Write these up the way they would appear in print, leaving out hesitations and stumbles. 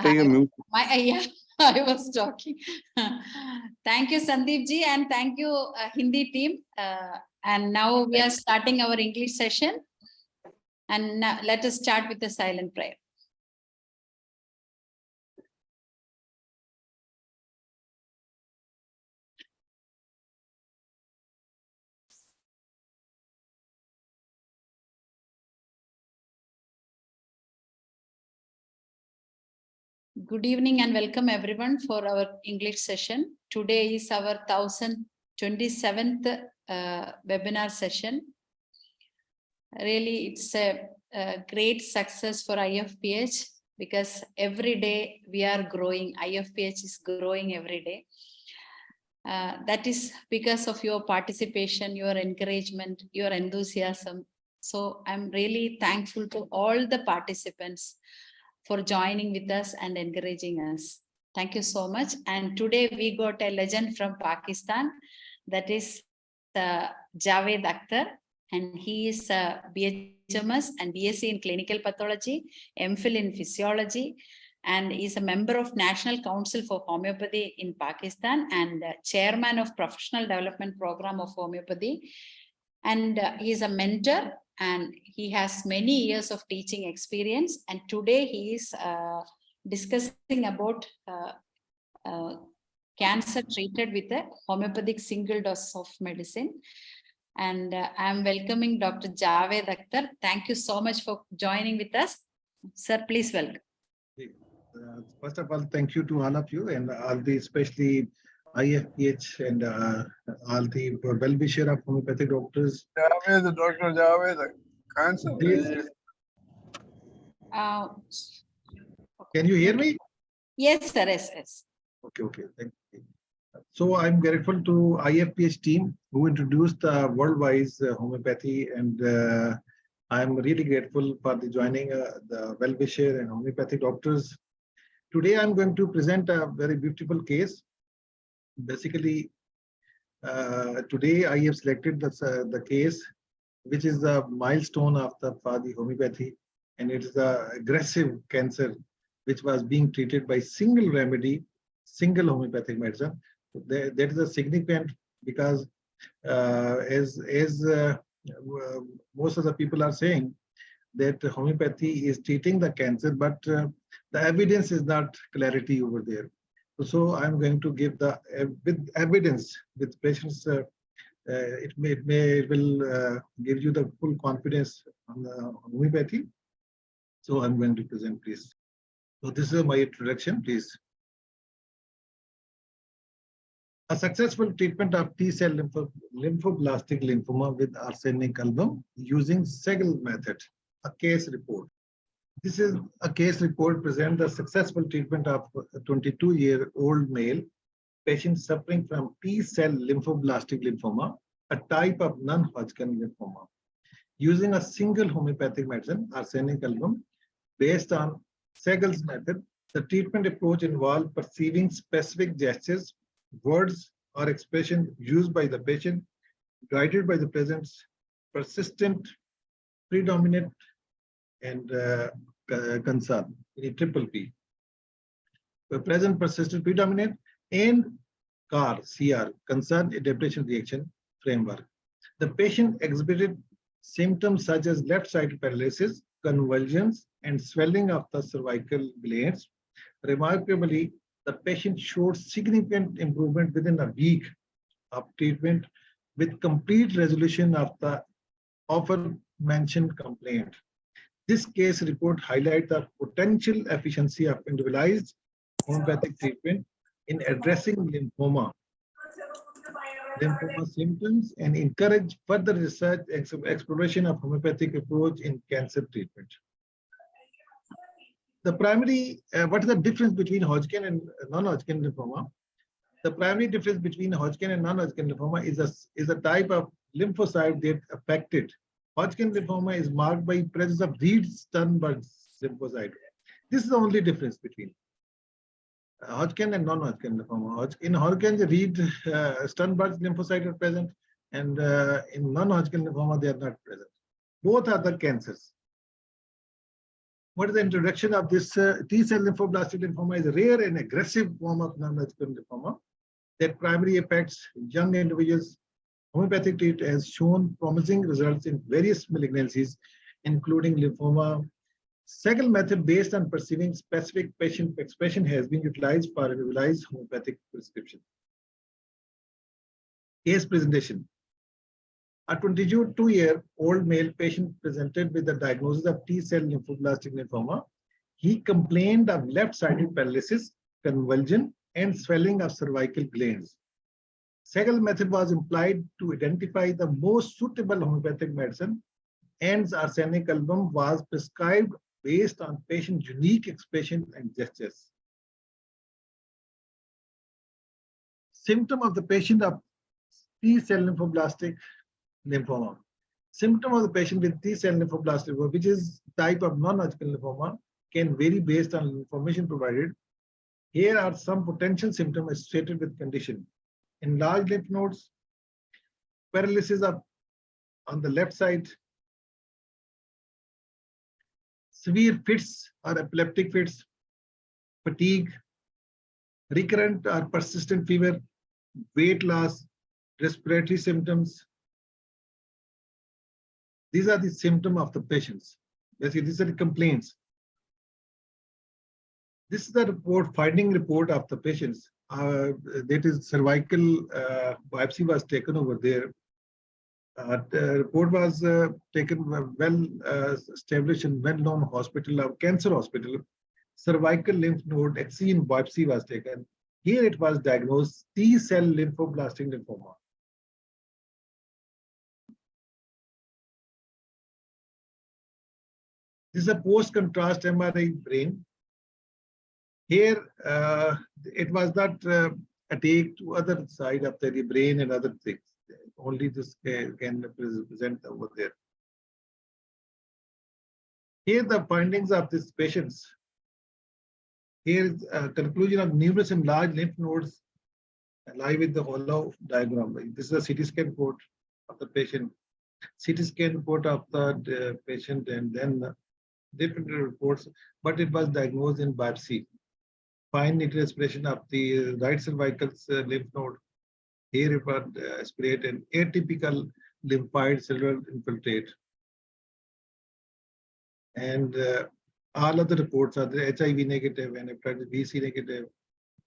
You mute. Yeah, I was talking. Thank you, Sandeep ji, and thank you, Hindi team. And now we are starting our English session. And now let us start with the silent prayer. Good evening and welcome everyone for our English session. Today is our 1027th webinar session. Really, it's a great success for IFPH because every day we are growing. IFPH is growing every day. That is because of your participation, your encouragement, your enthusiasm. So I'm really thankful to all the participants for joining with us and encouraging us. Thank you so much. And today we got a legend from Pakistan, that is JAVED AKHTAR, and he is BHMS and BSc in Clinical Pathology, MPhil in Physiology, and is a member of National Council for Homeopathy in Pakistan and chairman of Professional Development Program of Homeopathy. And he is a mentor and he has many years of teaching experience. And today he is discussing about cancer treated with a homeopathic single dose of medicine. And I'm welcoming Dr. JAVED AKHTAR. Thank you so much for joining with us. Sir, please welcome. First of all, thank you to all of you and all the, especially IFPH and all the well-wisher of homeopathic doctors. Javed, Dr. Javed, cancer. Can you hear me? Yes, sir. Yes. Okay. Thank you. So I'm grateful to IFPH team who introduced the worldwide homeopathy, and I'm really grateful for the joining the well-wisher and homeopathic doctors. Today I'm going to present a very beautiful case. Basically, today I have selected the case, which is the milestone for the homeopathy, and it is the aggressive cancer, which was being treated by single remedy, single homeopathic medicine. That is a significant because as most of the people are saying that homeopathy is treating the cancer, but the evidence is not clarity over there. So I'm going to give the with evidence with patients. It will give you the full confidence on the homeopathy. So I'm going to present, please. So this is my introduction, please. A successful treatment of T-cell lymphoblastic lymphoma with arsenic album using Segel method. A case report. This is a case report present the successful treatment of a 22-year-old male patient suffering from T-cell lymphoblastic lymphoma, a type of non-Hodgkin lymphoma, using a single homeopathic medicine, arsenic album, based on Segel's method. The treatment approach involved perceiving specific gestures, words, or expression used by the patient, guided by the presence, persistent, predominant, and concern, triple P. The present, persistent, predominant, and CAR, concern, adaptation, reaction framework. The patient exhibited symptoms such as left-sided paralysis, convulsions, and swelling of the cervical blades. Remarkably, the patient showed significant improvement within a week of treatment with complete resolution of the often mentioned complaint. This case report highlights the potential efficiency of individualized homeopathic treatment in addressing lymphoma symptoms and encourage further research exploration of homeopathic approach in cancer treatment. The primary, what is the difference between Hodgkin and non-Hodgkin lymphoma? The primary difference between Hodgkin and non-Hodgkin lymphoma is a type of lymphocyte that affected. Hodgkin lymphoma is marked by presence of Reed-Sternberg lymphocyte. This is the only difference between Hodgkin and non-Hodgkin lymphoma. In Hodgkin, the Reed-Sternberg lymphocyte are present, and in non-Hodgkin lymphoma, they are not present. Both are the cancers. What is the introduction of this T-cell lymphoblastic lymphoma? Is a rare and aggressive form of non-Hodgkin lymphoma that primarily affects young individuals. Homeopathic treatment has shown promising results in various malignancies, including lymphoma. Second method based on perceiving specific patient expression has been utilized for individualized homeopathic prescription. Case presentation. A 22-year-old male patient presented with the diagnosis of T-cell lymphoblastic lymphoma. He complained of left-sided paralysis, convulsion, and swelling of cervical glands. Second method was employed to identify the most suitable homeopathic medicine, and arsenic album was prescribed based on patient's unique expression and gestures. Symptom of the patient of T-cell lymphoblastic lymphoma. Symptom of the patient with T-cell lymphoblastic lymphoma, which is type of non-Hodgkin lymphoma, can vary based on information provided. Here are some potential symptoms associated with condition. Enlarged lymph nodes, paralysis on the left side, severe fits or epileptic fits, fatigue, recurrent or persistent fever, weight loss, respiratory symptoms. These are the symptoms of the patients. Basically, these are the complaints. This is the report, finding report of the patients. That is cervical biopsy was taken over there. The report was taken well established and well-known hospital, of cancer hospital. Cervical lymph node excision biopsy was taken. Here it was diagnosed T-cell lymphoblastic lymphoma. This is a post-contrast MRI brain. Here, it was not attacked to other side of the brain and other things. Only this can present over there. Here, the findings of these patients. Here is a conclusion of numerous enlarged lymph nodes lie with the hollow diagram. This is a CT scan report of the patient. CT scan report of the patient, and then different reports, but it was diagnosed in biopsy. Fine needle aspiration of the right cervical lymph node. Here it was aspirate an atypical lymphoid cellular infiltrate. And all other reports are the HIV negative and hepatitis B, C negative.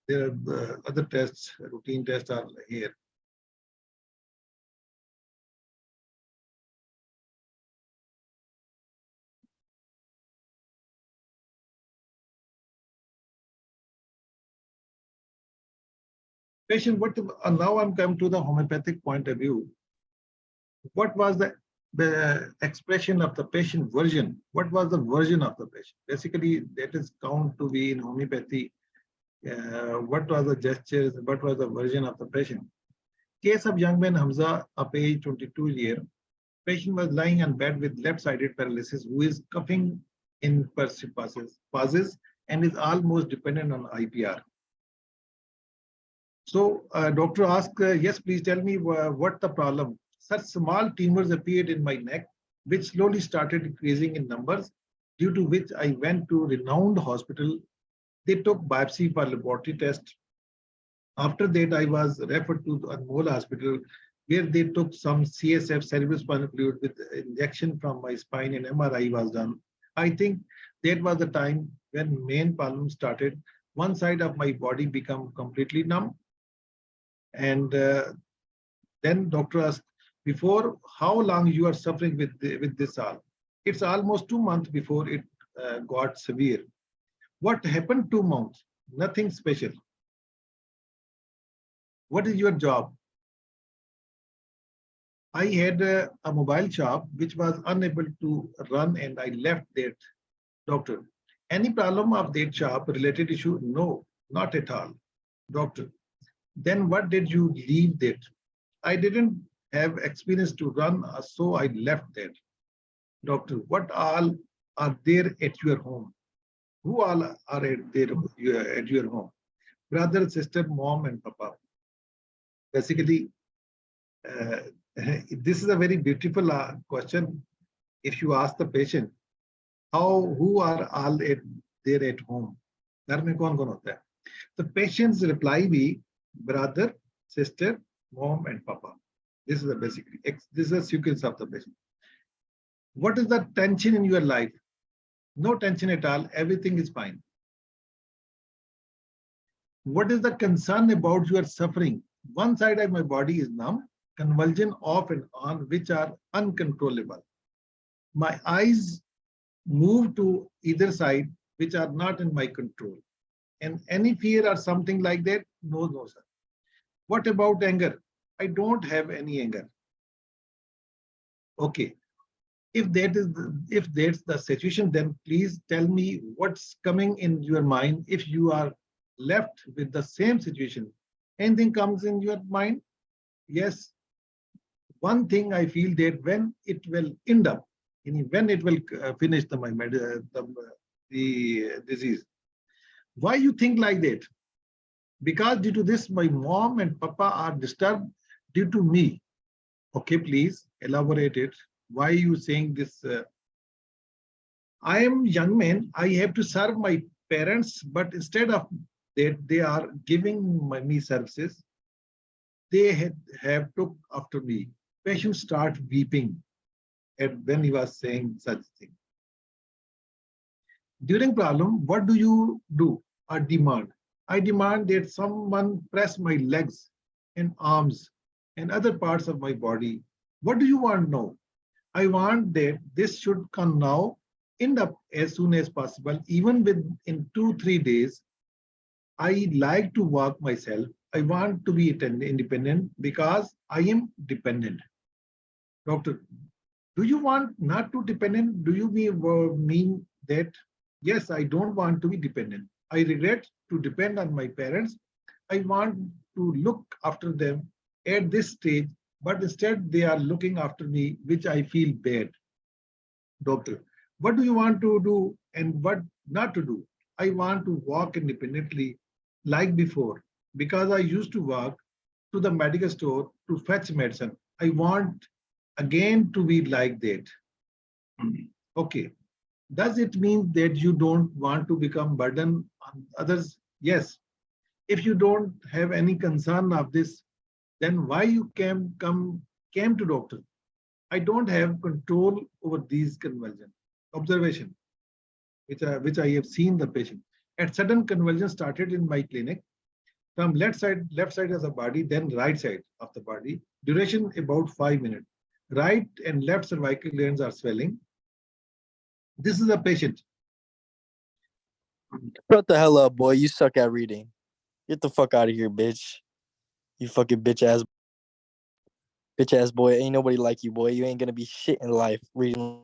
There are other tests, routine tests are here. Patient, now I'm come to the homeopathic point of view. What was the expression of the patient version? What was the version of the patient? Basically, that is count to be in homeopathy. What was the gestures? What was the version of the patient? Case of young man Hamza of age 22 years. Patient was lying on bed with left-sided paralysis, who is coughing in pauses and is almost dependent on IPR. So doctor asked, yes, please tell me what the problem. Such small tumors appeared in my neck, which slowly started increasing in numbers, due to which I went to renowned hospital. They took biopsy for laboratory test. After that, I was referred to Anmol Hospital, where they took some CSF, cerebrospinal fluid, with injection from my spine, and MRI was done. I think that was the time when main problem started. One side of my body became completely numb. And then doctor asked, before how long you are suffering with this all? It's almost 2 months before it got severe. What happened 2 months? Nothing special. What is your job? I had a mobile shop which was unable to run, and I left that. Doctor, any problem of that shop related issue? No, not at all. Doctor, then what did you leave that? I didn't have experience to run, so I left that. Doctor, what all are there at your home? Who all are at your home? Brother, sister, mom, and papa. Basically, this is a very beautiful question. If you ask the patient, who are all there at home? घर में कौन कौन होता है? The patient's reply be brother, sister, mom, and papa. This is the basically. This is the sequence of the patient. What is the tension in your life? No tension at all. Everything is fine. What is the concern about your suffering? One side of my body is numb, convulsion off and on, which are uncontrollable. My eyes move to either side, which are not in my control. And any fear or something like that? No, no, sir. What about anger? I don't have any anger. Okay. If that's the situation, then please tell me what's coming in your mind. If you are left with the same situation, anything comes in your mind? Yes. One thing I feel that when it will end up, when it will finish the disease. Why you think like that? Because due to this, my mom and papa are disturbed due to me. Okay, please elaborate it. Why are you saying this? I am young man. I have to serve my parents, but instead of that, they are giving me services. They have took after me. Patient start weeping when he was saying such thing. During problem, what do you do or demand? I demand that someone press my legs and arms and other parts of my body. What do you want now? I want that this should come now, end up as soon as possible, even within 2-3 days. I like to walk myself. I want to be independent because I am dependent. Doctor, do you want not to dependent? Do you mean that, yes, I don't want to be dependent. I regret to depend on my parents. I want to look after them at this stage, but instead they are looking after me, which I feel bad. Doctor, what do you want to do and what not to do? I want to walk independently like before, because I used to walk to the medical store to fetch medicine. I want again to be like that. Okay. Does it mean that you don't want to become burden on others? Yes. If you don't have any concern of this, then why you came to doctor? I don't have control over these convulsions. Observation, which I have seen the patient. At sudden convulsion started in my clinic from left side of the body, then right side of the body. Duration about 5 minutes. Right and left cervical glands are swelling. This is a patient. Shut the hell up, boy. You suck at reading. Get the fuck out of here, bitch. You fucking bitch ass boy. Ain't nobody like you, boy. You ain't gonna be shit in life reading.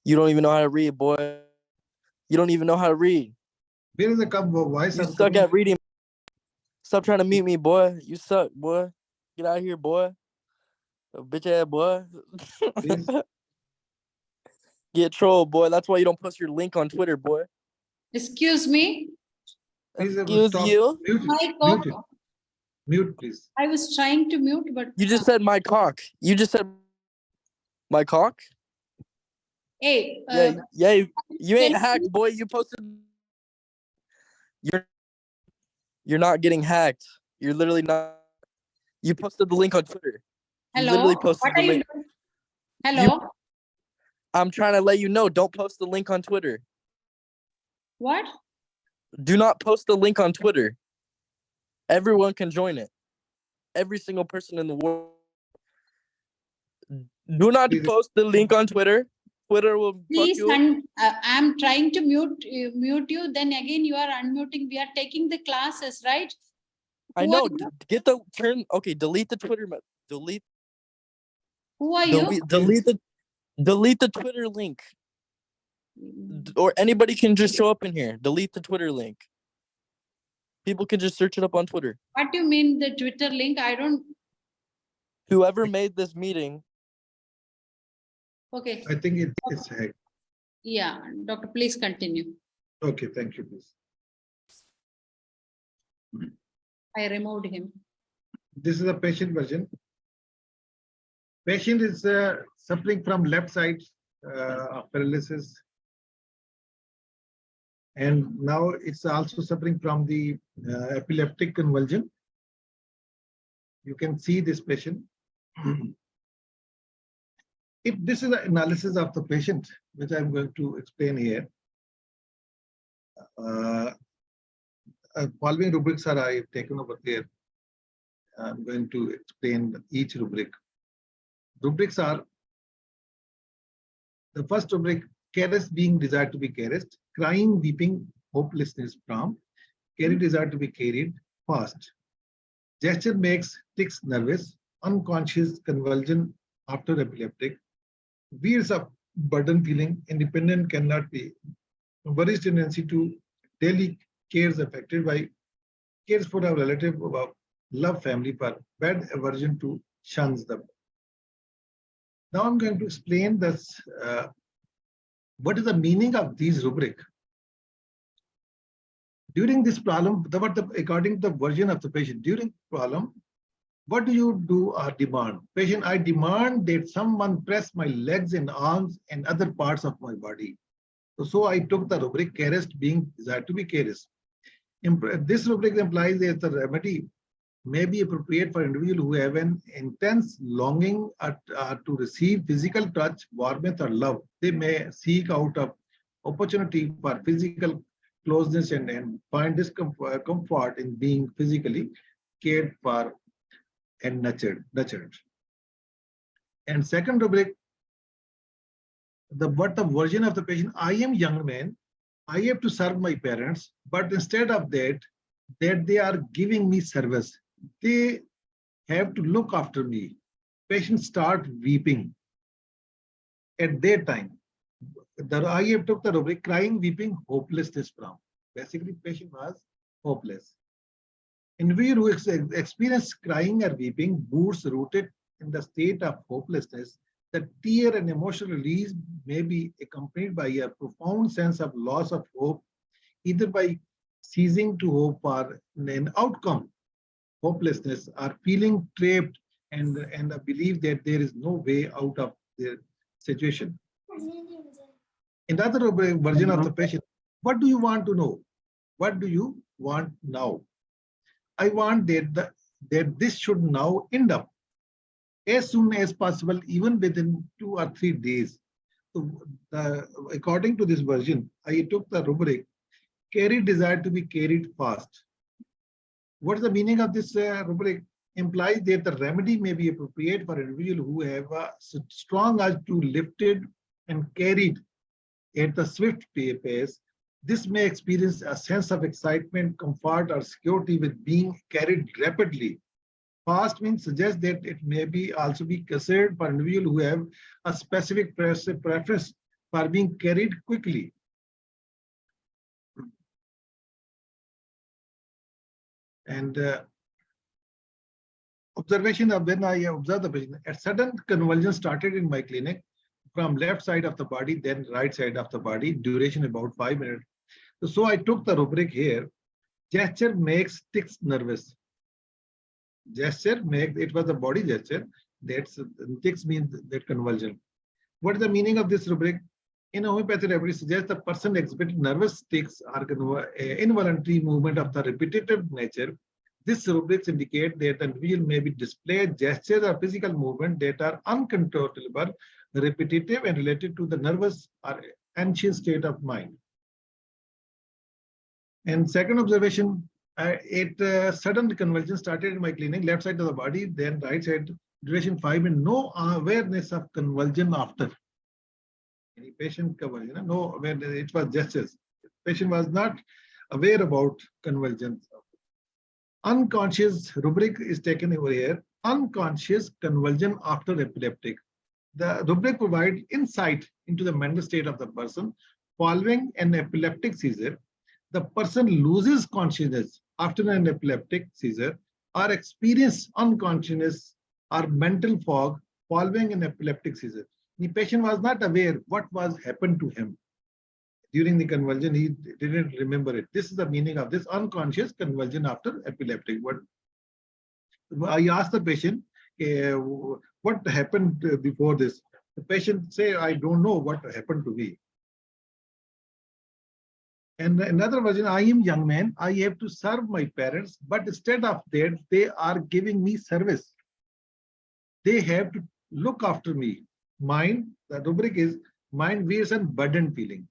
You don't even know how to read, boy. You don't even know how to read. Where is the voice? You suck at reading. Stop trying to mute me, boy. You suck, boy. Get out of here, boy. Bitch ass boy. Get trolled, boy. That's why you don't post your link on Twitter, boy. Excuse me. Excuse you. Mute, please. I was trying to mute, but You just said my cock. You just said my cock? hey, yeah. You ain't hacked, boy. You posted. You're not getting hacked. You're literally not. You posted the link on Twitter. You hello. literally posted What the are you link. doing? Hello. I'm trying to let you know. Don't post the link on Twitter. What? Do not post the link on Twitter. Everyone can join it. Every single person in the world. Do not post the link on Twitter. Twitter will Please, fuck you. I'm trying to mute you. Then again, you are unmuting. We are taking the classes, right? I know. Get the turn. Okay, delete the Twitter. Delete. Who are you? Delete the Twitter link. Or anybody can just show up in here. Delete the Twitter link. People can just search it up on Twitter. What do you mean the Twitter link? I don't. Whoever made this meeting. Okay. I think it's hacked. Yeah, doctor, please continue. Okay, thank you, please. I removed him. This is a patient version. Patient is suffering from left side of paralysis. And now it's also suffering from the epileptic convulsion. You can see this patient. If this is an analysis of the patient, which I'm going to explain here, following rubrics are I have taken over there. I'm going to explain each rubric. Rubrics are the first rubric: caressed, being desired to be caressed; crying, weeping, hopelessness from; carried, desired to be carried, fast; gesture makes tics nervous; unconscious, convulsion after epileptic; wears of burden feeling, independent, cannot be; worries, tendency to daily cares affected by cares for a relative, about love family, for bad aversion to shuns them. Now I'm going to explain this. What is the meaning of these rubric? During this problem, according to the version of the patient, during problem, what do you do or demand? Patient, I demand that someone press my legs and arms and other parts of my body. So I took the rubric caressed, being desired to be caressed. This rubric implies that the remedy may be appropriate for individuals who have an intense longing to receive physical touch, warmth, or love. They may seek out an opportunity for physical closeness and find comfort in being physically cared for and nurtured. And second rubric, the version of the patient: I am young man, I have to serve my parents, but instead of that they are giving me service. They have to look after me. Patients start weeping. At that time, I have took the rubric crying, weeping, hopelessness from. Basically, patient was hopeless. Individual who experience crying or weeping, boots rooted in the state of hopelessness, the tear and emotional release may be accompanied by a profound sense of loss of hope, either by ceasing to hope for an outcome, hopelessness, or feeling trapped and a belief that there is no way out of their situation. Another version of the patient: what do you want to know? What do you want now? I want that this should now end up as soon as possible, even within 2 or 3 days. So, according to this version, I took the rubric carried, desired to be carried, fast. What is the meaning of this rubric? Implies that the remedy may be appropriate for individuals who have a strong urge to lifted and carried at the swift pace. This may experience a sense of excitement, comfort, or security with being carried rapidly. Fast means suggests that it may be also be considered for individuals who have a specific preference for being carried quickly. And observation of when I observed the patient, a sudden convulsion started in my clinic from left side of the body, then right side of the body, duration about 5 minutes. So I took the rubric here. Gesture makes tics nervous. Gesture makes, it was a body gesture. That's tics means that convulsion. What is the meaning of this rubric? In homeopathy, remedy suggests the person exhibited nervous tics or involuntary movement of the repetitive nature. This rubrics indicate that the individual may be display gestures or physical movement that are uncontrollable, repetitive, and related to the nervous or anxious state of mind. And second observation, sudden convulsion started in my clinic, left side of the body, then right side, duration 5 minutes, no awareness of convulsion after. Any patient convulsion, no awareness, it was gestures. Patient was not aware about convulsions. Unconscious rubric is taken over here. Unconscious convulsion after epileptic. The rubric provides insight into the mental state of the person following an epileptic seizure. The person loses consciousness after an epileptic seizure or experience unconsciousness or mental fog following an epileptic seizure. The patient was not aware what was happened to him during the convulsion. He didn't remember it. This is the meaning of this unconscious convulsion after epileptic. What I asked the patient, what happened before this? The patient say, I don't know what happened to me. And another version, I am young man, I have to serve my parents, but instead of that, they are giving me service. They have to look after me. Mind, the rubric is mind wears and burden feeling.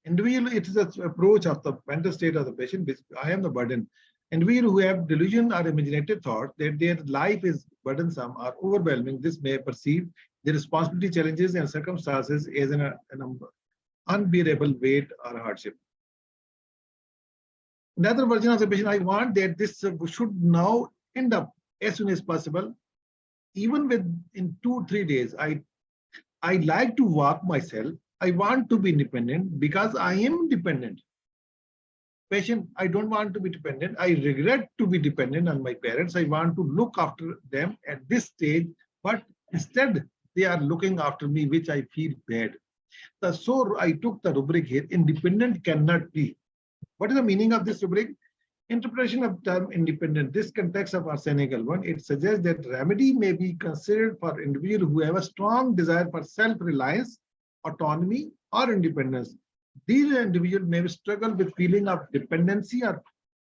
Individual, it is the approach of the mental state of the patient, which I am the burden. Individual who have delusion or imaginative thought that their life is burdensome or overwhelming, this may perceive the responsibility, challenges, and circumstances as an unbearable weight or hardship. Another version of the patient, I want that this should now end up as soon as possible. Even in 2-3 days, I like to walk myself. I want to be independent because I am dependent. Patient, I don't want to be dependent. I regret to be dependent on my parents. I want to look after them at this stage, but instead they are looking after me, which I feel bad. So I took the rubric here, independent cannot be. What is the meaning of this rubric? Interpretation of term independent. This context of arsenical one, it suggests that remedy may be considered for individuals who have a strong desire for self-reliance, autonomy, or independence. These individuals may struggle with feeling of dependency or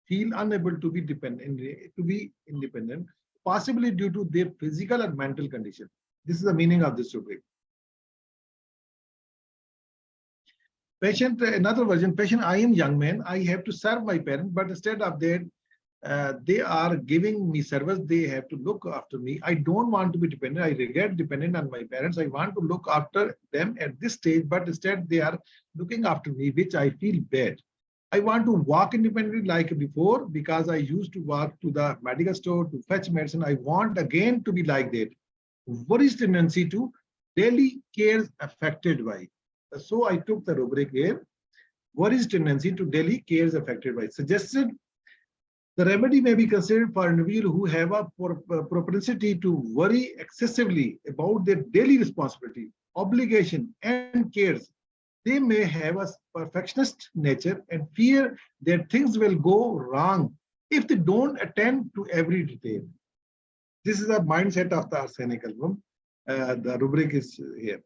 feel unable to be independent, possibly due to their physical or mental condition. This is the meaning of this rubric. Patient, another version, patient, I am young man, I have to serve my parents, but instead of that, they are giving me service, they have to look after me. I don't want to be dependent, I regret dependent on my parents. I want to look after them at this stage, but instead they are looking after me, which I feel bad. I want to walk independently like before, because I used to walk to the medical store to fetch medicine. I want again to be like that. What is tendency to daily cares affected by? So I took the rubric here. What is tendency to daily cares affected by? Suggested the remedy may be considered for individuals who have a propensity to worry excessively about their daily responsibility, obligation, and cares. They may have a perfectionist nature and fear that things will go wrong if they don't attend to every detail. This is the mindset of the arsenic album. The rubric is here.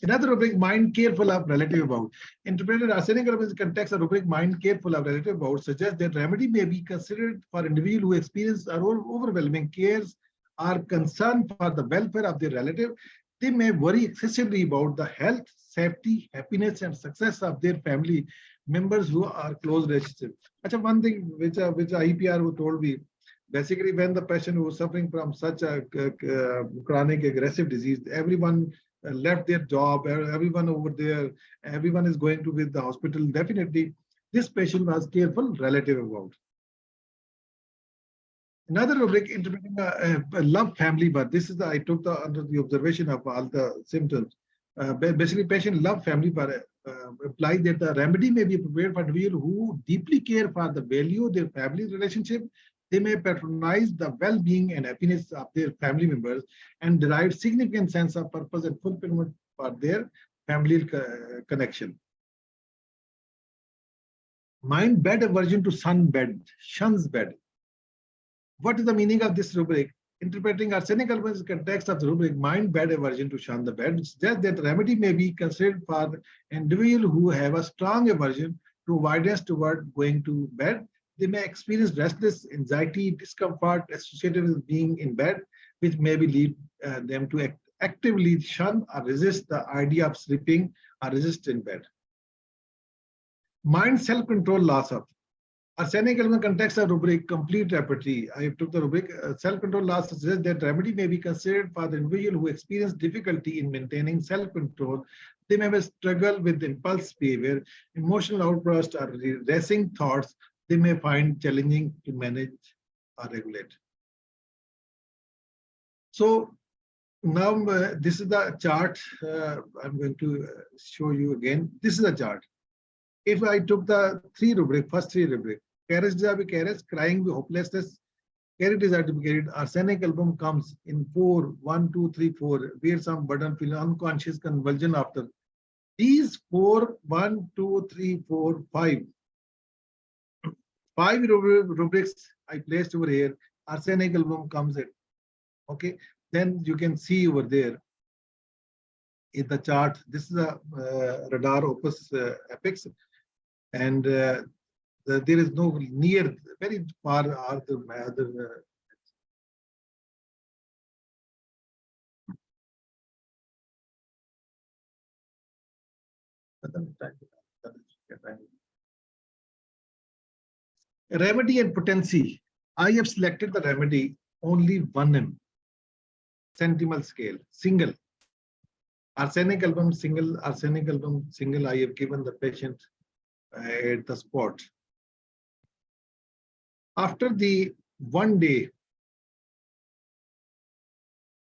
Another rubric, mind careful of relative about. Interpreted arsenic album in the context of rubric mind careful of relative about suggests that remedy may be considered for individuals who experience overwhelming cares or concern for the welfare of their relative. They may worry excessively about the health, safety, happiness, and success of their family members who are close relationships. Actually, one thing which IPR told me, basically when the patient was suffering from such a chronic aggressive disease, everyone left their job, everyone over there, everyone is going to with the hospital. Definitely, this patient was careful relative about. Another rubric, interpreting a love family birth. This is I took under the observation of all the symptoms. Basically, patient love family birth implies that the remedy may be prepared for individuals who deeply care for the value of their family relationship. They may patronize the well-being and happiness of their family members and derive significant sense of purpose and fulfillment for their family connection. Mind bed aversion to shun's bed. What is the meaning of this rubric? Interpreting arsenic album in the context of the rubric mind bed aversion to shun the bed, which suggests that remedy may be considered for individuals who have a strong aversion to avoidance toward going to bed. They may experience restless anxiety, discomfort associated with being in bed, which may lead them to actively shun or resist the idea of sleeping or resist in bed. Mind self-control loss of. Arsenic element context of rubric complete repertory. I took the rubric self-control loss suggests that remedy may be considered for the individual who experience difficulty in maintaining self-control. They may struggle with impulse behavior, emotional outbursts, or racing thoughts. They may find challenging to manage or regulate. So now this is the chart. I'm going to show you again. This is a chart. If I took the first three rubric, carriage desire be carriage, crying be hopelessness, carry desire to be carried, arsenic album comes in 4, 1, 2, 3, 4, where some burden feel unconscious convulsion after. These 4, 1, 2, 3, 4, 5. 5 rubrics I placed over here. Arsenic album comes in. Okay, then you can see over there. in the chart. This is a radar opus apex, and there is no near, very far are the other. Remedy and potency. I have selected the remedy only 1 centimal scale, single. Arsenic album, single, arsenic album, single. I have given the patient at the spot. After the 1 day,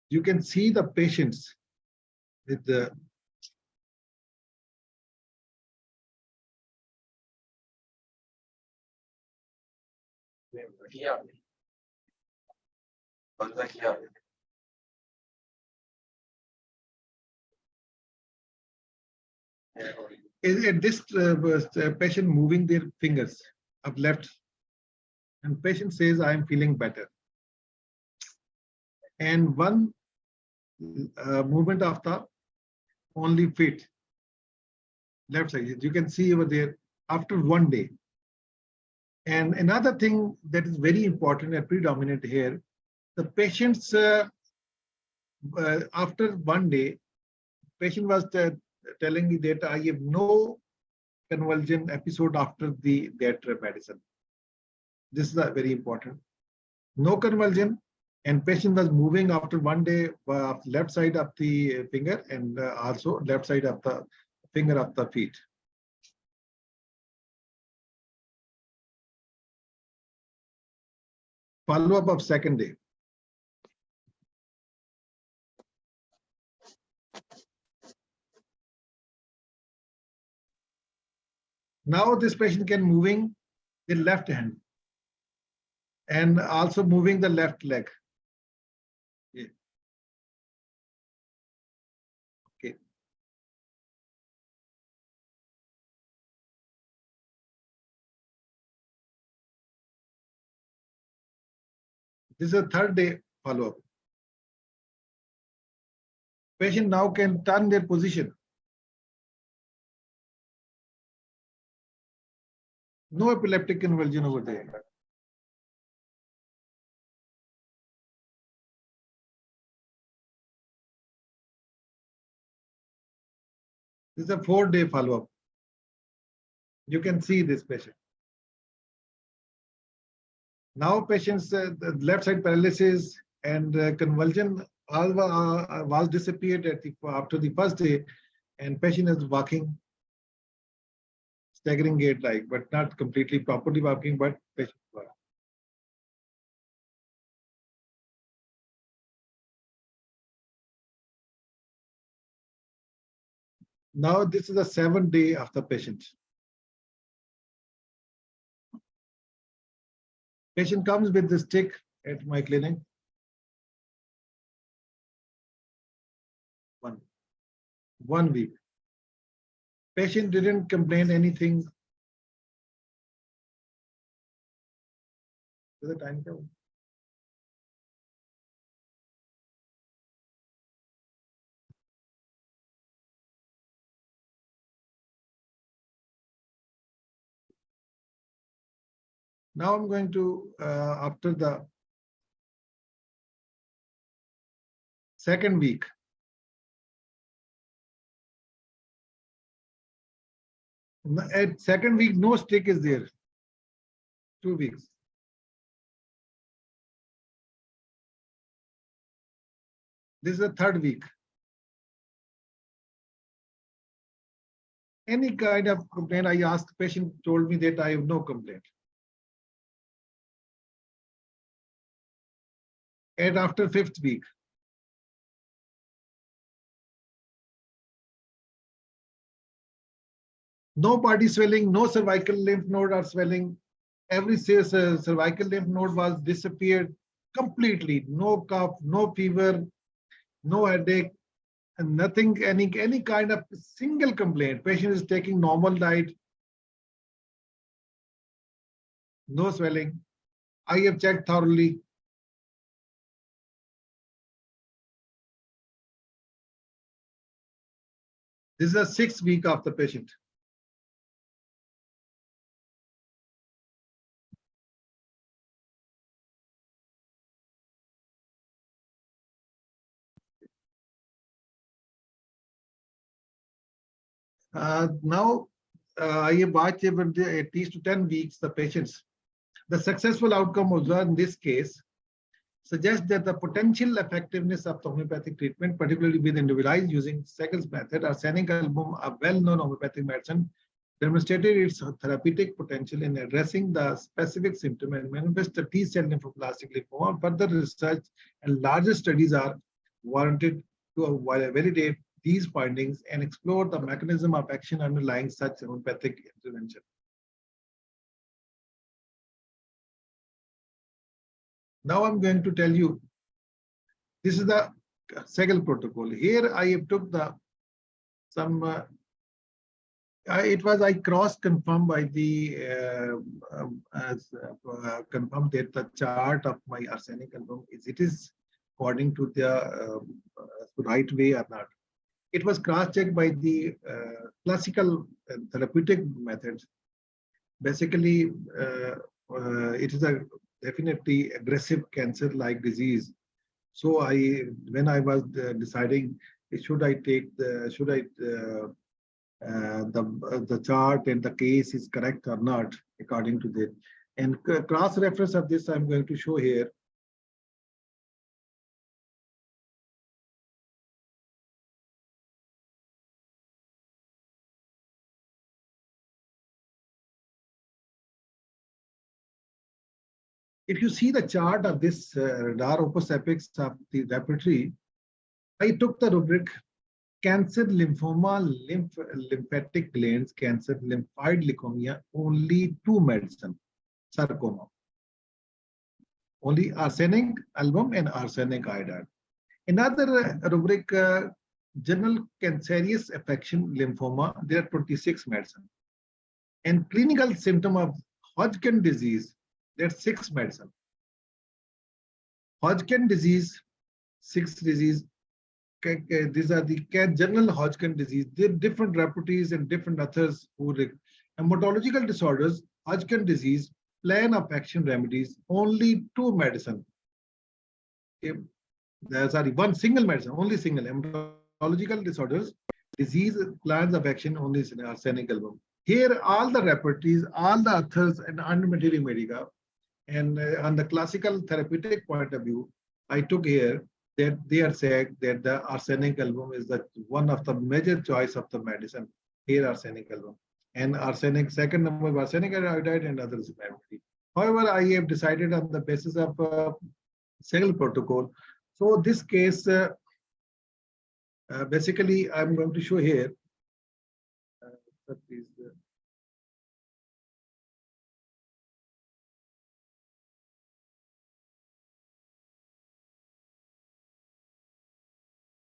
you can see the patients with the this patient moving their fingers up left, and patient says, I am feeling better. And one movement of the only feet, left side, you can see over there after 1 day. And another thing that is very important and predominant here, the patients after 1 day, patient was telling me that I have no convulsion episode after that medicine. This is very important. No convulsion, and patient was moving after 1 day left side of the finger and also left side of the finger of the feet. Follow-up of 2nd day. Now this patient can moving the left hand and also moving the left leg. Yeah. Okay. This is a 3rd day follow-up. Patient now can turn their position. No epileptic convulsion over there. This is a 4-day follow-up. You can see this patient. Now patient's the left side paralysis and convulsion all was disappeared after the 1st day, and patient is walking, staggering gait like, but not completely properly walking, but patient walking. Now this is the 7th day of the patient. Patient comes with the stick at my clinic. 1 week. Patient didn't complain anything. Is the time count? Now I'm going to, after the 2nd week, at 2nd week, no stick is there. 2 weeks. This is the 3rd week. Any kind of complaint, I asked, patient told me that I have no complaint. And after 5th week, no body swelling, no cervical lymph node are swelling. Every cervical lymph node was disappeared completely. No cough, no fever, no headache, and nothing, any kind of single complaint. Patient is taking normal diet. No swelling. I have checked thoroughly. This is the 6th week of the patient. Now, I have watched at least 10 weeks the patients. The successful outcome observed in this case suggests that the potential effectiveness of the homeopathic treatment, particularly with individualized using Segal's method, arsenic album, a well-known homeopathic medicine, demonstrated its therapeutic potential in addressing the specific symptom and manifest the T-cell lymphoblastic lymphoma. Further research and larger studies are warranted to validate these findings and explore the mechanism of action underlying such homeopathic intervention. Now I'm going to tell you, this is the Segal protocol. Here I have took the I cross-confirmed by the confirmed that the chart of my arsenic album it is according to the right way or not. It was cross-checked by the classical therapeutic methods. Basically, it is a definitely aggressive cancer-like disease. So when I was deciding, should I take the chart and the case is correct or not according to that. And cross-reference of this I'm going to show here. If you see the chart of this radar opus apex of the laboratory, I took the rubric cancer, lymphoma, lymphatic glands, cancer, lymphoid leukemia, only 2 medicine, sarcoma. Only arsenic album and arsenic iodide. Another rubric, general cancerous affection, lymphoma, there are 26 medicine. And clinical symptom of Hodgkin disease, that's 6 medicine. Hodgkin disease, 6 disease. These are the general Hodgkin disease. There are different repertories and different authors who hematological disorders, Hodgkin disease, plan of action remedies, only 2 medicine. There's one single medicine, only single. Hematological disorders, disease, plans of action, only arsenic album. Here, all the repertories, all the authors and unmaterial medica, and on the classical therapeutic point of view, I took here that they are saying that the arsenic album is the one of the major choice of the medicine. Here, arsenic album. And arsenic, second number, arsenic iodide and others. However, I have decided on the basis of Segal protocol. So this case, basically, I'm going to show here.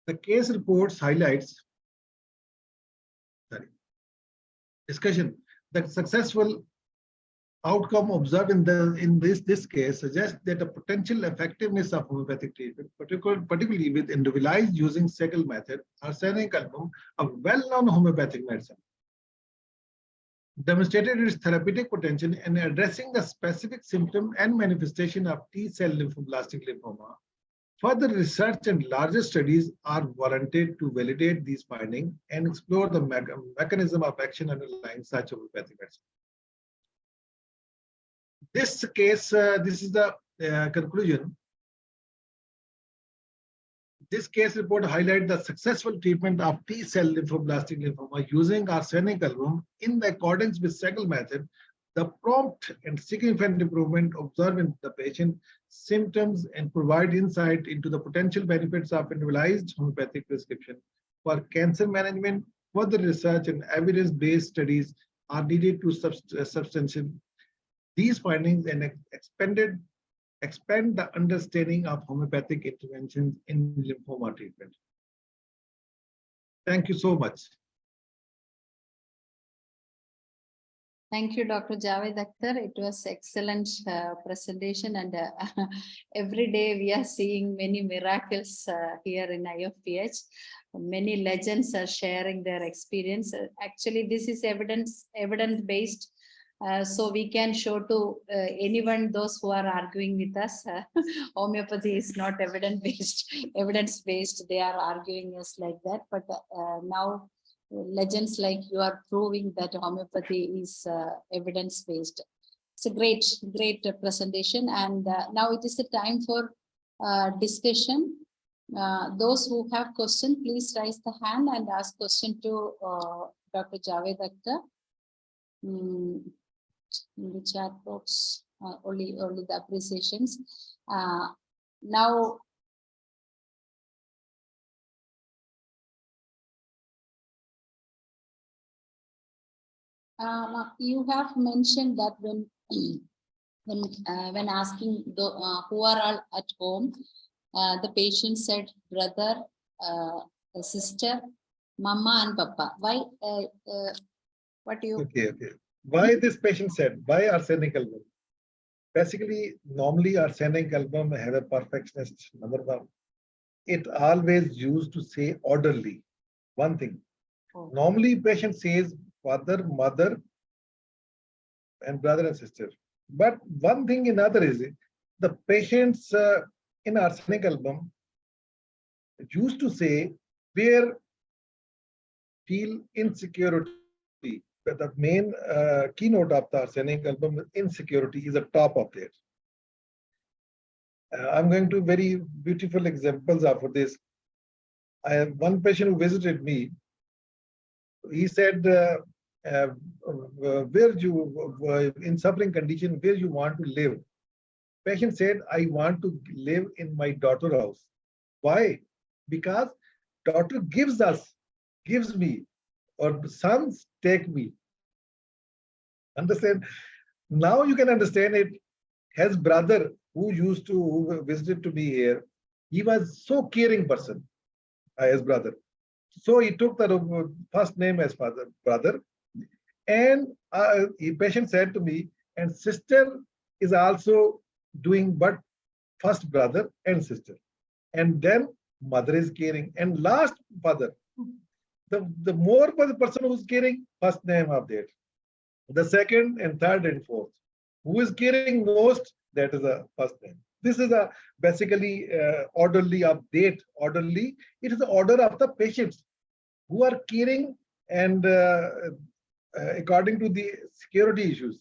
The case reports highlights discussion. The successful outcome observed in this case suggests that the potential effectiveness of homeopathic treatment, particularly with individualized using Segal method, arsenic album, a well-known homeopathic medicine, demonstrated its therapeutic potential in addressing the specific symptom and manifestation of T-cell lymphoblastic lymphoma. Further research and larger studies are warranted to validate these findings and explore the mechanism of action underlying such homeopathic medicine. This case, this is the conclusion. This case report highlights the successful treatment of T-cell lymphoblastic lymphoma using arsenic album in accordance with Segal method. The prompt and significant improvement observed in the patient symptoms and provide insight into the potential benefits of individualized homeopathic prescription for cancer management. Further research and evidence-based studies are needed to substantiate these findings and expand the understanding of homeopathic interventions in lymphoma treatment. Thank you so much. Thank you, Dr. Javed Akhtar. It was excellent presentation, and every day we are seeing many miracles here in IFPH. Many legends are sharing their experience. Actually, this is evidence-based, so we can show to anyone, those who are arguing with us. Homeopathy is not evidence-based. Evidence-based, they are arguing us like that. But now, legends like you are proving that homeopathy is evidence-based. It's a great presentation, and now it is the time for discussion. Those who have question, please raise the hand and ask question to Dr. Javed Akhtar. In the chat box, only the appreciations. Now, you have mentioned that when asking who are all at home, the patient said brother, sister, mama and papa. Why? What do you? Okay. Why this patient said? Why arsenic album? Basically, normally arsenic album have a perfectionist. Number one, it always used to say orderly. One thing. Oh. Normally, patient says father, mother, and brother and sister. But one thing another is the patients in arsenic album used to say where feel insecurity. But the main keynote of the arsenic album, insecurity, is the top of it. I'm going to very beautiful examples of this. I have one patient who visited me. He said, where you, in suffering condition, where you want to live? Patient said, I want to live in my daughter's house. Why? Because daughter gives me, or sons take me. Understand? Now you can understand it. His brother, who visited to me here, he was so caring person, his brother. So he took the first name as brother. And the patient said to me, and sister is also doing but first brother and sister. And then mother is caring. And last father. The more the person who's caring, first name of that. The second and third and fourth. Who is caring most, that is the first name. This is a basically orderly update. Orderly, it is the order of the patients who are caring and according to the security issues.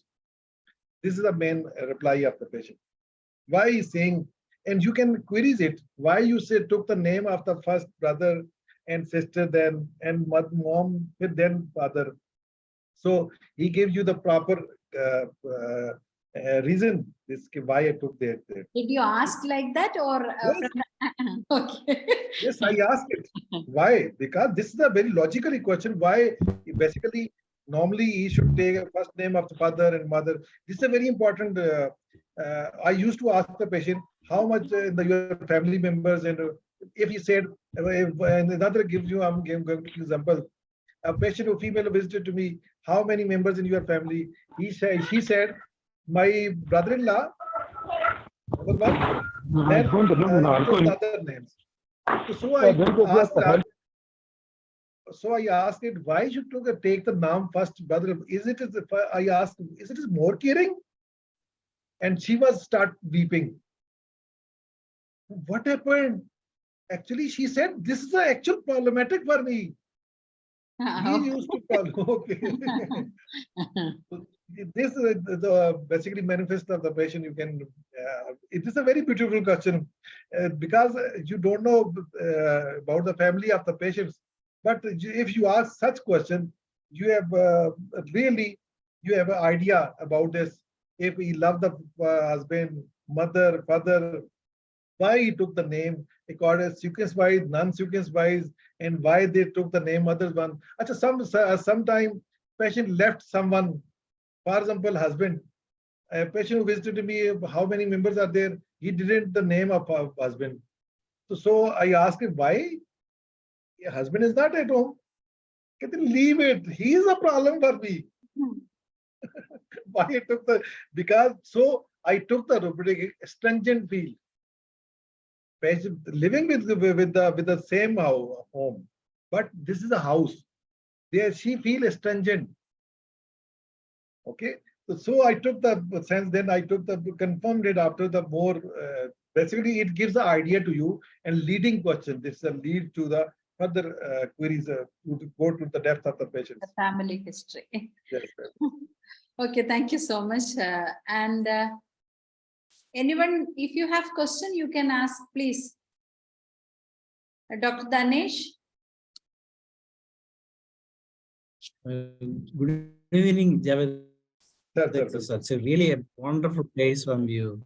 This is the main reply of the patient. Why he's saying, and you can query it, why you took the name of the first brother and sister then, and mom with then father. So he gave you the proper reason why I took that. Did you ask like that, or? Yes. Okay. Yes, I asked it. Why? Because this is a very logical question. Why? Basically, normally he should take a first name of the father and mother. This is a very important. I used to ask the patient how much your family members, and if he said, and another gives you, I'm going to give example. A patient or female visited to me, how many members in your family? She said, my brother-in-law, number one, then other names. So I asked it, why should you take the name first brother? I asked, is it more caring? And she was start weeping. What happened? Actually, she said, this is the actual problematic for me. We used to follow. Okay. This is the basically manifest of the patient. You can. It is a very beautiful question because you don't know about the family of the patients. But if you ask such question, you have really an idea about this. If he loved the husband, mother, father, why he took the name according sequence wise, non-sequence wise, and why they took the name others one. Sometime patient left someone, for example, husband. A patient who visited me, how many members are there? He didn't the name of husband. So I asked him why. Your husband is not at home. Can leave it? He is a problem for me. Why I took the, because so I took the rubric stringent field. Patient living with the same home, but this is a house. There she feel stringent. Okay, so I took the sense. Then I took the confirmed it after the more. Basically, it gives the idea to you and leading question. This is a lead to the further queries to go to the depth of the patient. The family history. Yes, Okay, thank you so much. And anyone, if you have question, you can ask, please. Dr. Danesh. Good evening, Javed. sir. It's a really a wonderful place from you.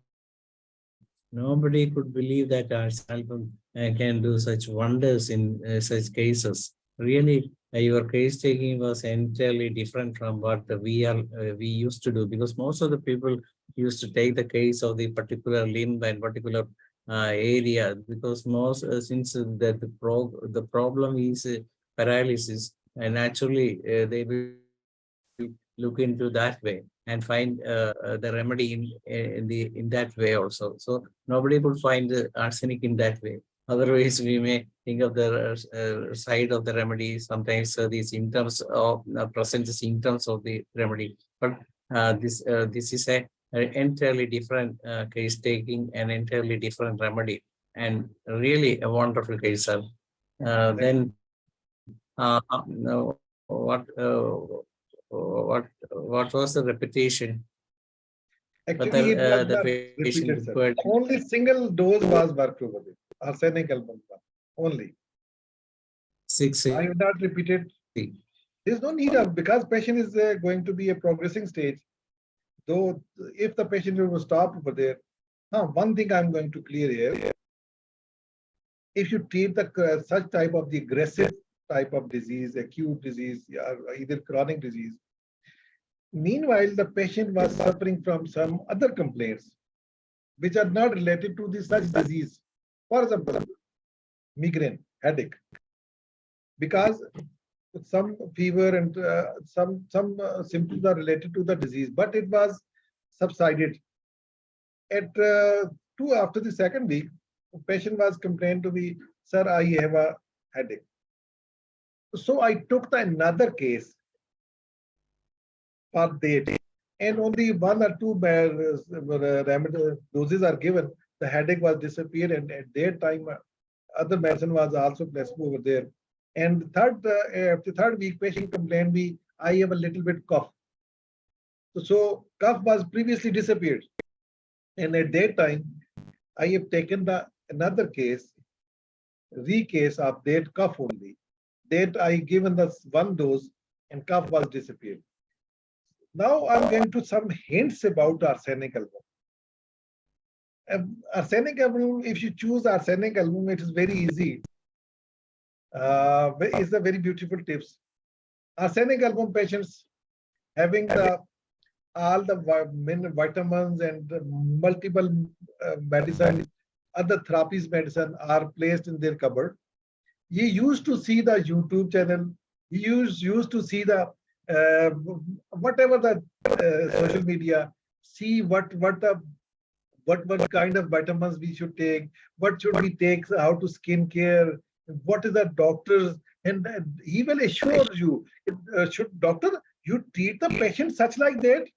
Nobody could believe that our album can do such wonders in such cases. Really, your case taking was entirely different from what we used to do, because most of the people used to take the case of the particular limb and particular area, because most since the problem is paralysis, and naturally they will look into that way and find the remedy in that way also. So nobody could find the arsenic in that way. Otherwise, we may think of the side of the remedy. Sometimes the symptoms of present the symptoms of the remedy, but this is a entirely different case taking, an entirely different remedy, and really a wonderful case, sir. Then no, what was the repetition? Actually, it was The not patient repeated, sir. required. Only single dose was worked over it. Arsenic album only. 6. I have not repeated. There's no need of, because patient is going to be a progressing stage. Though, if the patient will stop over there, one thing I'm going to clear here. If you treat the such type of the aggressive type of disease, acute disease, or either chronic disease, meanwhile the patient was suffering from some other complaints, which are not related to this such disease. For example, migraine, headache, because some fever and some symptoms are related to the disease, but it was subsided. At after the second week, the patient was complained to me, sir, I have a headache. So I took another case for that, and only 1 or 2 doses are given. The headache was disappeared, and at that time, other medicine was also placebo over there. And after third week, patient complained me, I have a little bit cough. So cough was previously disappeared, and at that time, I have taken another case, recase of that cough only. That I given the 1 dose, and cough was disappeared. Now I'm going to some hints about arsenic album. Arsenic album, if you choose arsenic album, it is very easy. It's a very beautiful tips. Arsenic album patients having all the vitamins and multiple medicines, other therapies medicine are placed in their cupboard. You used to see the YouTube channel. You used to see the whatever the social media. See what kind of vitamins we should take. What should we take? How to skin care? What is the doctors? And he will assure you. Should doctor you treat the patient such like that?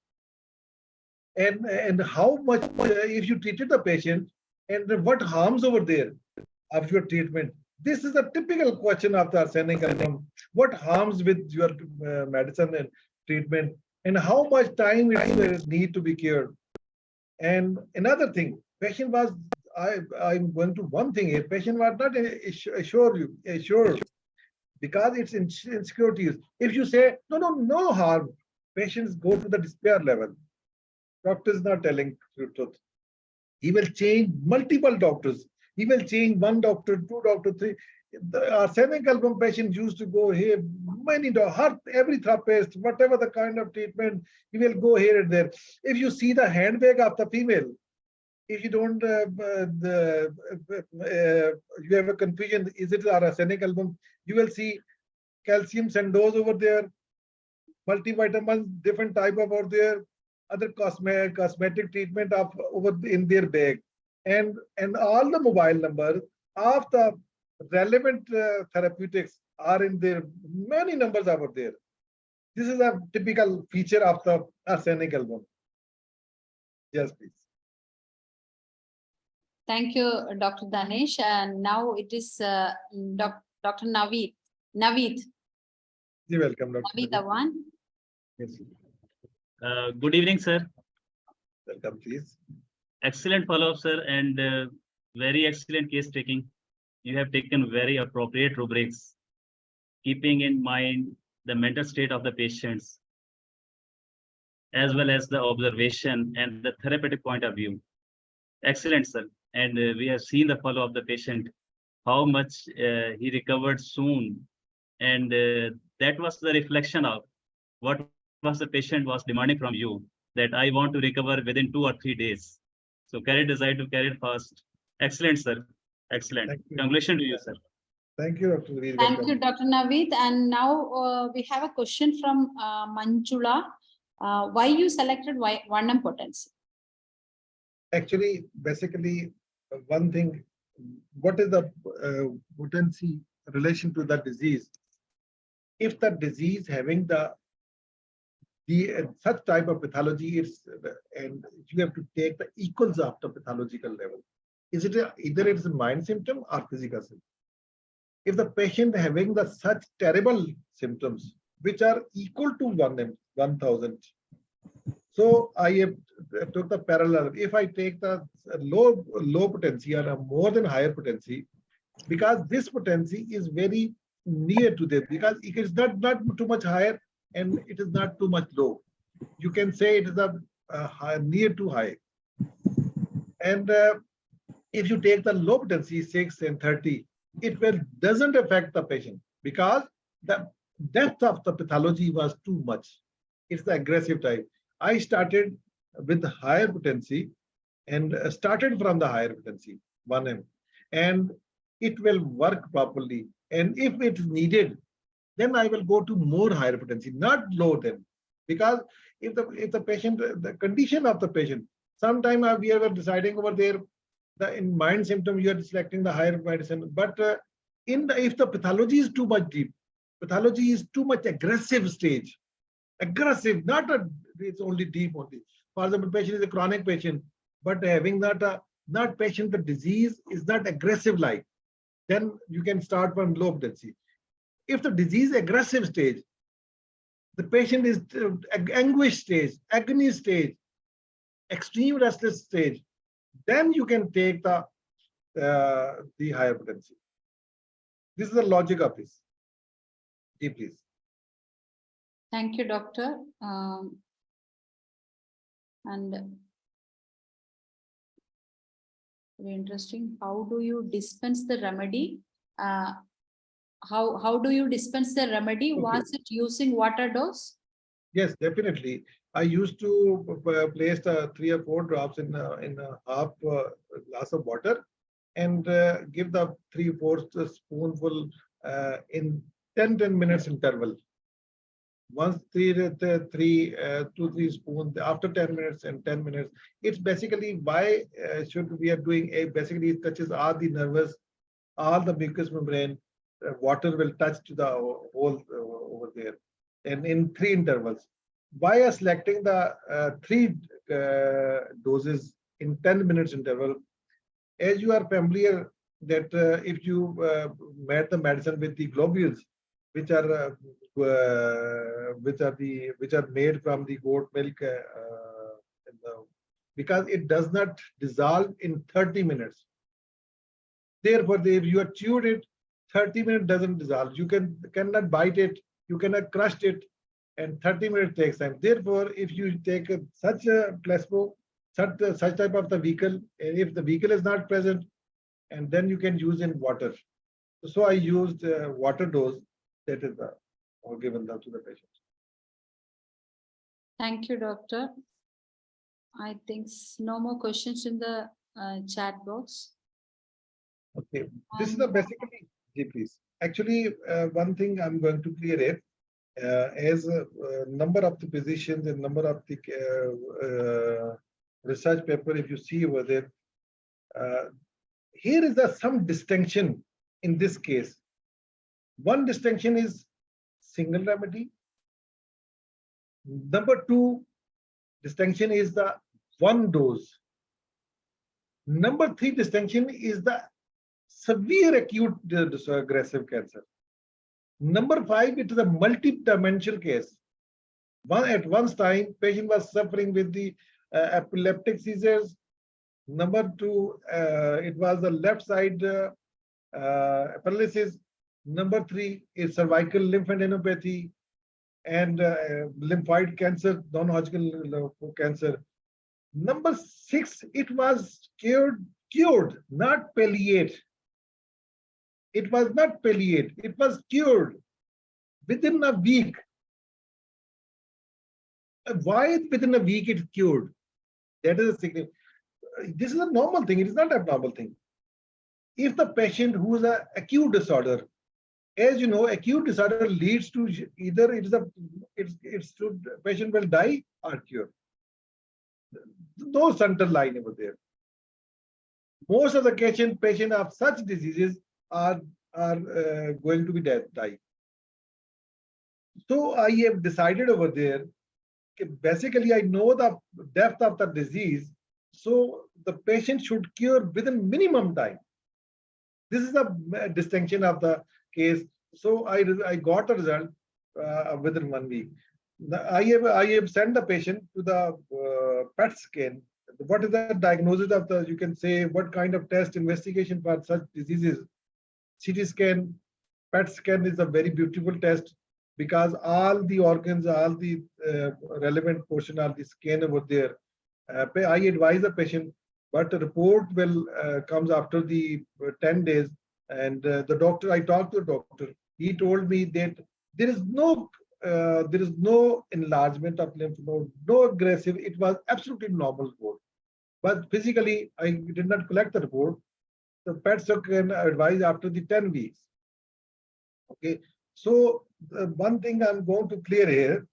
And how much if you treated the patient, and what harms over there of your treatment? This is a typical question of the arsenic album. What harms with your medicine and treatment, and how much time it need to be cured? And another thing, patient was, I'm going to one thing here, patient was not assured, because it's insecurities. If you say, no harm, patients go to the despair level. Doctor is not telling the truth. He will change multiple doctors. He will change 1 doctor, 2 doctor, 3. The arsenic album patient used to go here, many doctors, every therapist, whatever the kind of treatment, he will go here and there. If you see the handbag of the female, if you don't, you have a confusion, is it our arsenic album? You will see calcium sandose over there, multivitamins, different type of out there, other cosmetic treatment of over in their bag, and all the mobile numbers of the relevant therapeutics are in there. Many numbers are there. This is a typical feature of the arsenic album. Yes, please. Thank you, Dr. Danesh. And now it is Dr. Naveed. Naveed. You're welcome, Dr. Naveed Awan. Yes. Good evening, sir. Welcome, please. Excellent follow-up, sir, and very excellent case taking. You have taken very appropriate rubrics, keeping in mind the mental state of the patients, as well as the observation and the therapeutic point of view. Excellent, sir. And we have seen the follow of the patient, how much he recovered soon. And that was the reflection of what was the patient was demanding from you, that I want to recover within 2 or 3 days. So carry desire to carry it fast. Excellent, sir. Excellent. Congratulations to you, sir. Thank you, Dr. Naveed. Thank you, Dr. Naveed. And now we have a question from Manjula. Why you selected 1M potency? Actually, basically, one thing, what is the potency relation to the disease? If the disease having the such type of pathology, and you have to take the equals of the pathological level. Is it either it's a mind symptom or physical symptom? If the patient having the such terrible symptoms which are equal to 1,000, so I have took the parallel. If I take the low potency or a more than higher potency, because this potency is very near to this, because it is not too much higher and it is not too much low. You can say it is a near to high. And if you take the low potency 6 and 30, it doesn't affect the patient because the depth of the pathology was too much. It's the aggressive type. I started with the higher potency and started from the higher potency 1M, and it will work properly. And if it's needed, then I will go to more higher potency, not low then, because if the patient, the condition of the patient, sometime we were deciding over there, in mind symptom you are selecting the higher medicine, but if the pathology is too much deep, pathology is too much aggressive stage, aggressive, it's only deep only. For example, patient is a chronic patient, but having not patient, the disease is not aggressive like, then you can start from low potency. If the disease aggressive stage, the patient is anguish stage, agony stage, extreme restless stage, then you can take the higher potency. This is the logic of this. Please. Thank you, doctor. And very interesting. How do you dispense the remedy? How do you dispense the remedy? Okay. Was it using water dose? Yes, definitely. I used to place the 3 or 4 drops in a half glass of water and give the 3/4 spoonful in 10 minutes interval. Once 2 to 3 spoons after 10 minutes and 10 minutes. It's basically why should we are doing basically it touches all the nervous, all the mucous membrane. Water will touch to the hole over there, and in 3 intervals. Why are selecting the 3 doses in 10 minutes interval? As you are familiar that if you made the medicine with the globules, which are made from the goat milk, because it does not dissolve in 30 minutes. Therefore, if you are chewed it, 30 minutes doesn't dissolve. You cannot bite it, you cannot crush it, and 30 minutes takes time. Therefore, if you take such a placebo, such type of the vehicle, and if the vehicle is not present, and then you can use in water. So I used water dose that is given to the patient. Thank you, doctor. I think no more questions in the chat box. Okay, this is the basically, please. Actually, one thing I'm going to clear it. as a number of the physicians and number of the research paper, if you see over there, here is some distinction in this case. One distinction is single remedy. Number two distinction is the one dose. Number three distinction is the severe acute aggressive cancer. Number five, it is a multi-dimensional case. At one time, patient was suffering with the epileptic seizures. Number two, it was the left side paralysis. Number three is cervical lymphadenopathy and lymphoid cancer, non-Hodgkin cancer. Number six, it was cured, not palliate. It was not palliate, it was cured within a week. Why within a week it's cured? That is a significant. This is a normal thing, it is not a abnormal thing. If the patient who is an acute disorder, as you know, acute disorder leads to either patient will die or cure. No central line over there. Most of the patient of such diseases are going to be die. So I have decided over there, basically I know the depth of the disease, so the patient should cure within minimum time. This is a distinction of the case. So I got a result within 1 week. I have sent the patient to the PET scan. What is the diagnosis of the, you can say, what kind of test investigation for such diseases? CT scan, PET scan is a very beautiful test because all the organs, all the relevant portion of the scan over there. I advise the patient, but the report will comes after the 10 days. And the doctor, I talked to the doctor. He told me that there is no enlargement of lymph node, no aggressive. It was absolutely normal report. But physically, I did not collect the report. The PET scan advise after the 10 weeks. Okay, so one thing I'm going to clear here: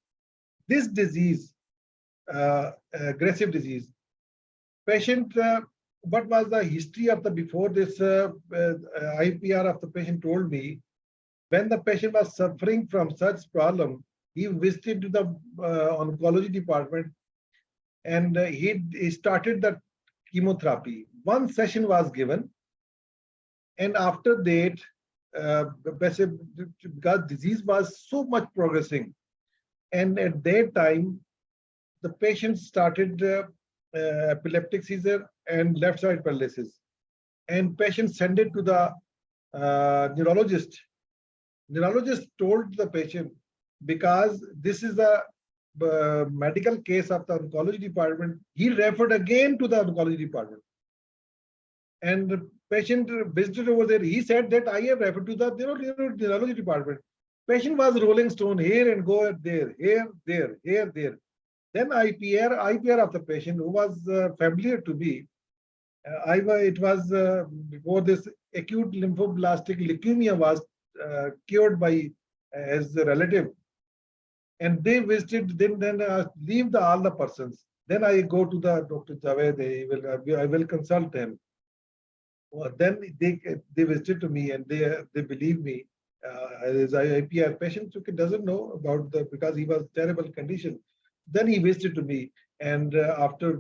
this disease, aggressive disease, patient. What was the history of the before this IPR of the patient told me, when the patient was suffering from such problem, he visited to the oncology department and he started the chemotherapy. One session was given, and after that, because disease was so much progressing, and at that time, the patient started epileptic seizure and left side paralysis, and patient sent it to the neurologist. Neurologist told the patient, because this is a medical case of the oncology department, he referred again to the oncology department. And the patient visited over there. He said that I have referred to the neurology department. Patient was rolling stone here and go there, here, there, here, there. Then IPR of the patient, who was familiar to me, it was before this acute lymphoblastic leukemia was cured by his relative, and they visited. Then leave all the persons. Then I go to the Dr. Javed. I will consult him. Then they visited to me, and they believe me. As IPR patient doesn't know about because he was terrible condition. Then he visited to me, and after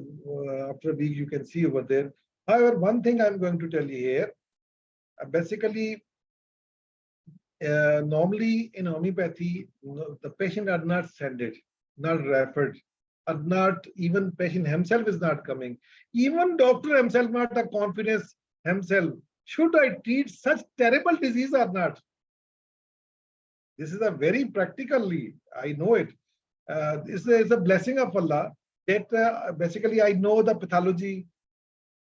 a week, you can see over there. However, one thing I'm going to tell you here, basically, normally in homeopathy, the patient are not sent it, not referred, or not even patient himself is not coming. Even doctor himself not a confidence himself. Should I treat such terrible disease or not? This is a very practically, I know it. This is a blessing of Allah that basically I know the pathology.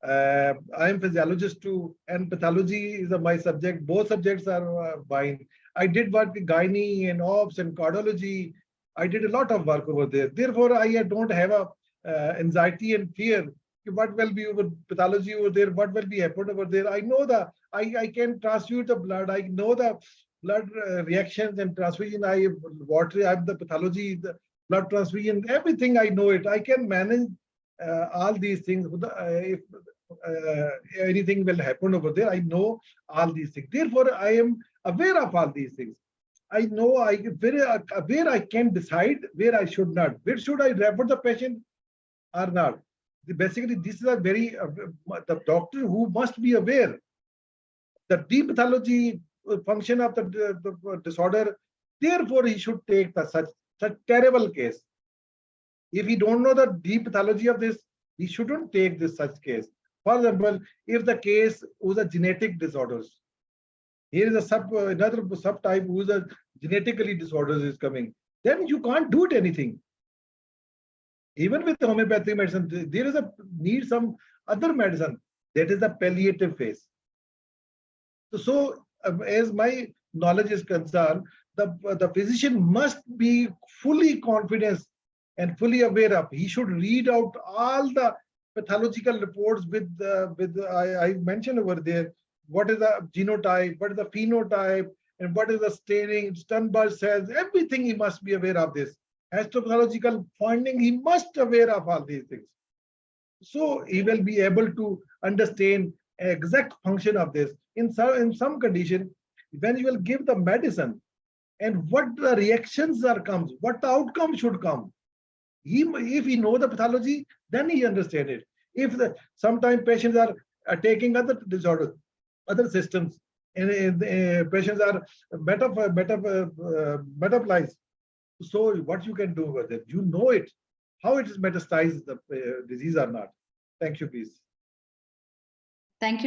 I am physiologist too, and pathology is my subject. Both subjects are mine. I did work with gynae and ops and cardiology. I did a lot of work over there. Therefore, I don't have a anxiety and fear. What will be over pathology over there? What will be happen over there? I know I can transfuse the blood. I know blood reactions and transfusion. I have water, I have the pathology, the blood transfusion, everything I know it. I can manage all these things. If anything will happen over there, I know all these things. Therefore, I am aware of all these things. I know where I can decide where I should not. Where should I refer the patient or not? Basically, this is a very the doctor who must be aware the deep pathology function of the disorder. Therefore, he should take such terrible case. If he don't know the deep pathology of this, he shouldn't take this such case. For example, if the case was a genetic disorders, here is another subtype who is a genetically disorders is coming, then you can't do it anything. Even with homeopathic medicine, there is need some other medicine, that is the palliative phase. So as my knowledge is concerned, the physician must be fully confident and fully aware of. He should read out all the pathological reports with I mentioned over there, what is the genotype, what is the phenotype, and what is the staining, Sternberg cells, everything he must be aware of this. Histopathological finding, he must aware of all these things. So he will be able to understand exact function of this. In some condition, when you will give the medicine and what the reactions comes, what the outcome should come. If he know the pathology, then he understand it. If sometimes patients are taking other disorders, other systems, and patients are metabolized. So what you can do with it, you know it, how it is metastasized the disease or not. Thank you, please. Thank you.